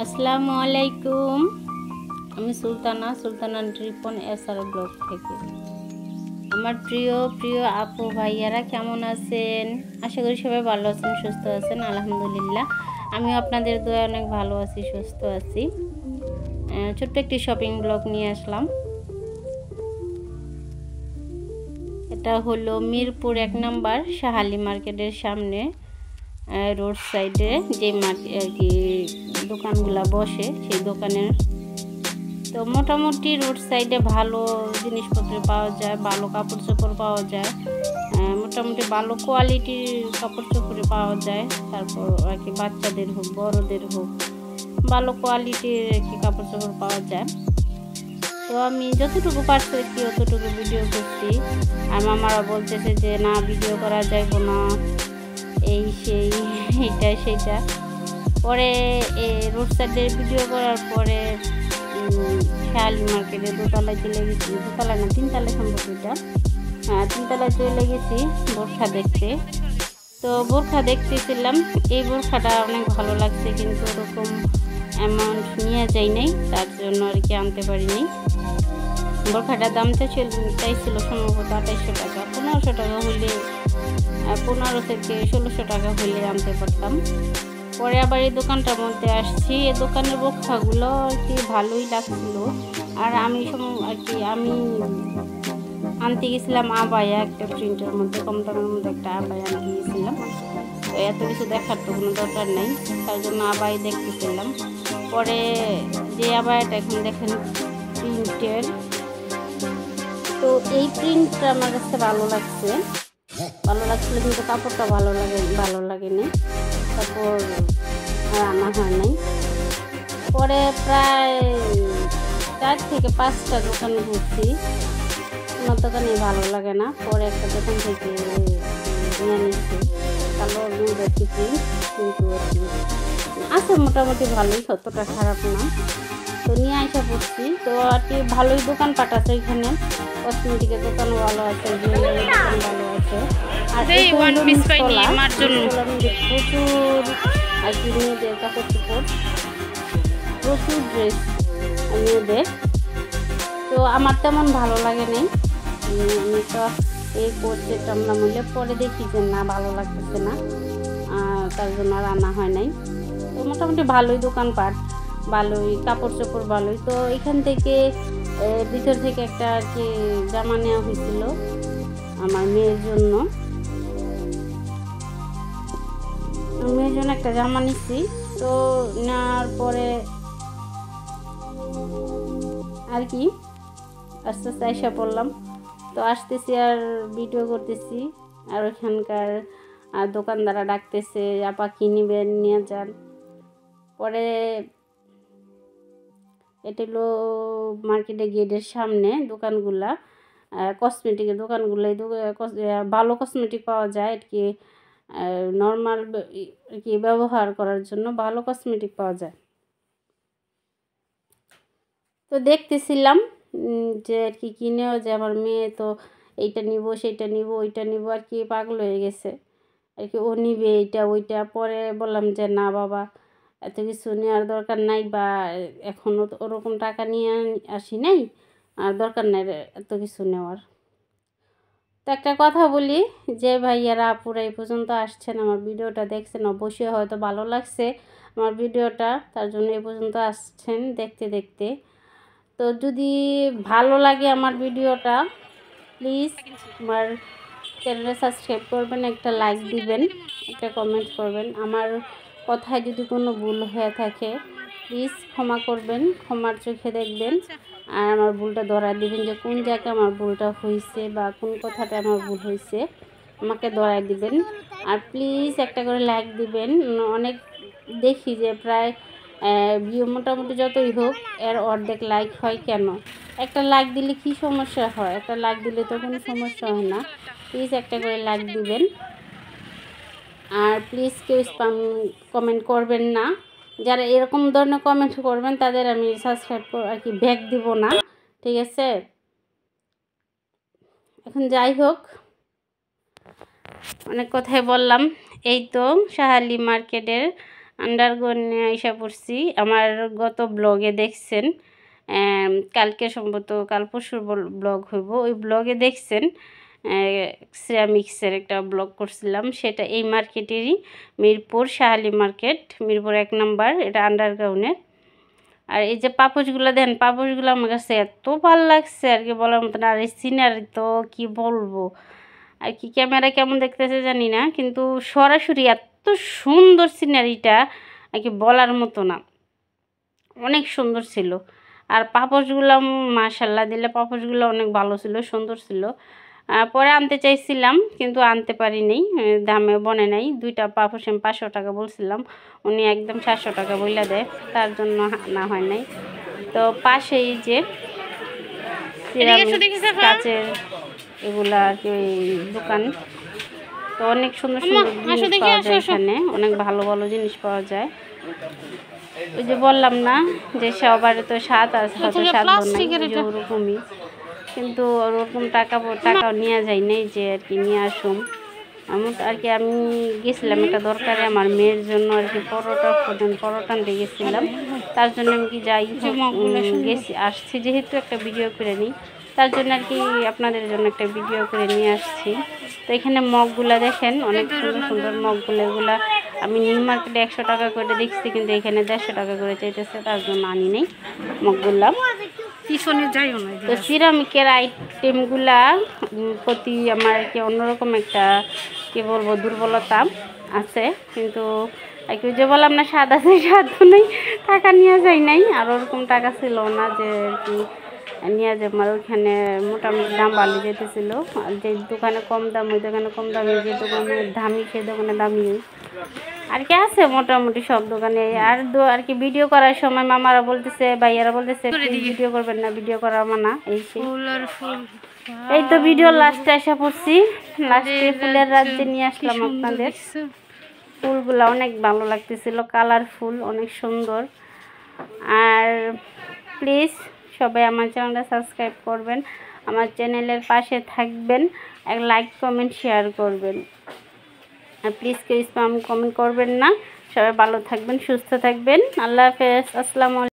আসসালামু আলাইকুম। আমি সুলতানা রিপন এসআর ব্লগ থেকে। আমার প্রিয় প্রিয় আপু ভাইয়ারা কেমন আছেন? আশা করি সবাই ভালো আছেন, সুস্থ আছেন। আলহামদুলিল্লাহ আমিও আপনাদের দয়ায় অনেক ভালো আছি, সুস্থ আছি। ছোট্ট একটি শপিং ব্লগ নিয়ে আসলাম। এটা হলো মিরপুর 1 নম্বর শাহালি মার্কেটের সামনে রোড সাইডে যে মার্কেট আর কি দোকানগুলো বসে, সেই দোকানের। তো মোটামুটি রোড সাইডে ভালো জিনিসপত্র পাওয়া যায়, ভালো কাপড় চোপড় পাওয়া যায়, মোটামুটি ভালো কোয়ালিটির কাপড় চোপড় পাওয়া যায়। তারপর আর কি বাচ্চাদের হোক বড়দের হোক ভালো কোয়ালিটির আর কি কাপড় চোপড় পাওয়া যায়। তো আমি যতটুকু পারছি কি অতটুকু ভিডিও করছি। আর মামারা বলতেছে যে না ভিডিও করা যাইব না, এই সেই এইটা সেইটা। পরে রোড সাইডে ভিডিও করার পরে শাহালি মার্কেটে দোতলায় চলে গেছি, দোতলা না 3 তলায় সম্ভব এটা। 3 তলায় চলে গেছি বোরখা দেখতে। তো বোরখা দেখতেছিলাম, এই বোরখাটা অনেক ভালো লাগছে, কিন্তু ওরকম অ্যামাউন্ট নিয়ে যাই নাই, তার জন্য আর কি আনতে পারিনি। বোরখাটার দামটা চাইছিল সম্ভবত 2800 টাকা। 1500 টাকা হইলে 15 থেকে 1600 টাকা হইলে আনতে পারতাম। পরে আবার এই দোকানটার মধ্যে আসছি। এই দোকানের বোরখাগুলো আর কি ভালোই লাগছিল। আর আমি আনতে গেছিলাম আবায়া, একটা প্রিন্টের মধ্যে কম দামের মধ্যে একটা আবায়া আনতে গেছিলাম। তো এত কিছু দেখার তো কোনো দরকার নেই, তার জন্য আবাই দেখতেছিলাম। পরে যে আবায়াটা এখন দেখেন প্রিন্টের, তো এই প্রিন্টটা আমার কাছে ভালো লাগছিল, কিন্তু কাপড়টা ভালো লাগেনি। তারপর আনা হয় নাই। পরে প্রায় 4 থেকে 5টা দোকান ঘুরছি, কোনো দোকানে ভালো লাগে না। পরে একটা দোকান থেকে নিয়ে নিচ্ছি কালো দেখি প্রিন্ট, কিন্তু আছে মোটামুটি ভালোই, অতটা খারাপ না। তো নিয়ে আসা পড়ছি। তো আর কি ভালোই দোকানপাট আছে এখানে, কসমেটিকের দোকান ভালো আছে, জুয়েলারি দোকান ভালো আছে। আর প্রচুর আর কি মেয়েদের কাপড় চোপড়, প্রচুর ড্রেস মেয়েদের। তো আমার তেমন ভালো লাগে নাই, আমি তো এই করতে টামলাম হলে পরে দেখি যে না ভালো লাগতেছে না, তার জন্য আর আনা হয় নাই। তো মোটামুটি ভালোই দোকানপাট, ভালোই কাপড় চোপড় ভালোই। তো এখান থেকে ভিতর থেকে একটা আর কি জামা নেওয়া হয়েছিল আমার মেয়ের জন্য একটা জামা নিচ্ছি। তো নেওয়ার পরে আর কি আস্তে আস্তে এসে পড়লাম। তো আসতেছি আর ভিডিও করতেছি, আর ওইখানকার দোকানদাররা ডাকতেছে আপা কি নিবেন নিয়ে যান। পরে এটা হলো মার্কেটে গেটের সামনে দোকানগুলা, কসমেটিকের দোকানগুলো। ভালো কসমেটিক পাওয়া যায় আর কি, নর্মাল কি ব্যবহার করার জন্য ভালো কসমেটিক পাওয়া যায়। তো দেখতেছিলাম যে আর কি কিনেও যে আমার মেয়ে তো এইটা নিব সেইটা নিব ওইটা নিব আর কি পাগল হয়ে গেছে আর কি, ও নিবে এইটা ওইটা। পরে বললাম যে না বাবা এত কিছু নেওয়ার দরকার নাই, বা এখনও তো ওরকম টাকা নিয়ে আসি নাই, আর দরকার নাই এত কিছু নেওয়ার। তো একটা কথা বলি, যে ভাইয়ারা আপুরা এই পর্যন্ত আসছেন, আমার ভিডিওটা দেখছেন, অবশ্যই হয়তো ভালো লাগছে আমার ভিডিওটা, তার জন্য এই পর্যন্ত আসছেন দেখতে। তো যদি ভালো লাগে আমার ভিডিওটা, প্লিজ আমার চ্যানেলে সাবস্ক্রাইব করবেন, একটা লাইক দিবেন, একটা কমেন্ট করবেন। আমার কথায় যদি কোনো ভুল হয়ে থাকে প্লিজ ক্ষমা করবেন, ক্ষমার চোখে দেখবেন, আর আমার ভুলটা ধরা দিবেন, যে কোন জায়গায় আমার ভুলটা হয়েছে বা কোন কথাটা আমার ভুল হয়েছে আমাকে ধরাই দিবেন। আর প্লিজ একটা করে লাইক দিবেন। অনেক দেখি যে প্রায় ভিউ মোটামুটি যতই হোক এর অর্ধেক লাইক হয় কেন? একটা লাইক দিলে কি সমস্যা হয়? একটা লাইক দিলে তো কোনো সমস্যা হয় না। প্লিজ একটা করে লাইক দিবেন। আর প্লিজ কেউ স্প্যাম কমেন্ট করবেন না। যারা এরকম ধরনের কমেন্ট করবেন তাদের আমি সাবস্ক্রাইব আর কি ব্যাক দিব না, ঠিক আছে? এখন যাই হোক, অনেক কথাই বললাম। এই তো শাহালি মার্কেটের আন্ডারগ্রাউন্ডে এসে পড়ছি। আমার গত ব্লগে দেখছেন, কালকে সম্ভবত কাল পরশুর ব্লগ হইব, ওই ব্লগে দেখছেন সিরামিক্সের একটা ব্লগ করছিলাম। সেটা এই মার্কেটেরই, মিরপুর শাহালি মার্কেট, মিরপুর 1 নম্বর, এটা আন্ডারগ্রাউন্ডের। আর এই যে পাপোশগুলো দেন, পাপোশগুলো আমার কাছে এত ভালো লাগছে আর কি বলার মতো না। আর এই সিনারি তো কি বলবো আর কি, ক্যামেরা কেমন দেখতেছে জানি না, কিন্তু সরাসরি এত সুন্দর সিনারিটা আর কি বলার মতো না, অনেক সুন্দর ছিল। আর পাপোশগুলো মাশাল্লাহ দিলে পাপোশগুলো অনেক ভালো ছিল, সুন্দর ছিল। পরে আনতে চাইছিলাম কিন্তু আনতে পারিনি, দামে বনে নাই। 2টা পাপোশ আমি 500 টাকা বলছিলাম, উনি একদম 700 টাকা বইলা দেয়, তার জন্য আনা হয় নাই। তো পাশেই যে কাচের এগুলা আর কি দোকান, তো অনেক সুন্দর সুন্দর জিনিস পাওয়া যায় এখানে, অনেক ভালো ভালো জিনিস পাওয়া যায়। ওই যে বললাম না যে সবার তো স্বাদ আছে, হয়তো স্বাদ নাই ওরকমই, কিন্তু ওরকম টাকাও নেওয়া যায় নাই যে আর কি নিয়ে আসুন। আর কি আমি গেছিলাম একটা দরকারে আমার মেয়ের জন্য আর কি পরোটা আনতে গেছিলাম, তার জন্য আমি কি যাই গেছি আসছি যেহেতু একটা ভিডিও করে নিই, তার জন্য আর কি আপনাদের জন্য একটা ভিডিও করে নিয়ে আসছি। তো এখানে মগগুলা দেখেন, অনেক সুন্দর সুন্দর মগগুলো, এগুলা আমি নিউ মার্কেটে 100 টাকা করে দেখছি, কিন্তু এখানে 150 টাকা করে চাইতেছে, তার জন্য আনি নেই মগগুলা। তো সিরামিকের আইটেমগুলা প্রতি আমার কি অন্যরকম একটা কি বলবো দুর্বলতা আছে, কিন্তু আর কি যে বললাম না স্বাদ আছে, স্বাদ নেই, টাকা নিয়ে যায় নাই, আর ওরকম টাকা ছিল না যে আর কি নিয়ে যে আমার ওইখানে মোটামুটি দাম বাড়লে যেতেছিল। যে দোকানে কম দাম ওই দোকানে কম দামি, যে দোকানে দামি সেই দোকানে দামি আর কি আছে মোটামুটি সব দোকানে। আর কি ভিডিও করার সময় মামারা বলতেছে, ভাইয়ারা বলতেছে ভিডিও করবেন না, ভিডিও করা মানা। এই তো ভিডিও লাস্টে আসা পড়ছি, লাস্টে ফুলের রাজ্যে নিয়ে আসলাম আপনাদের। ফুলগুলো অনেক ভালো লাগতেছিল, কালারফুল, অনেক সুন্দর। আর প্লিজ সবাই আমার চ্যানেলটা সাবস্ক্রাইব করবেন, আমার চ্যানেলের পাশে থাকবেন, এক লাইক কমেন্ট শেয়ার করবেন। আর প্লিজ কেউ স্প্যাম কমেন্ট করবেন না। সবাই ভালো থাকবেন, সুস্থ থাকবেন। আল্লাহ হাফেজ, আসসালামু আলাইকুম।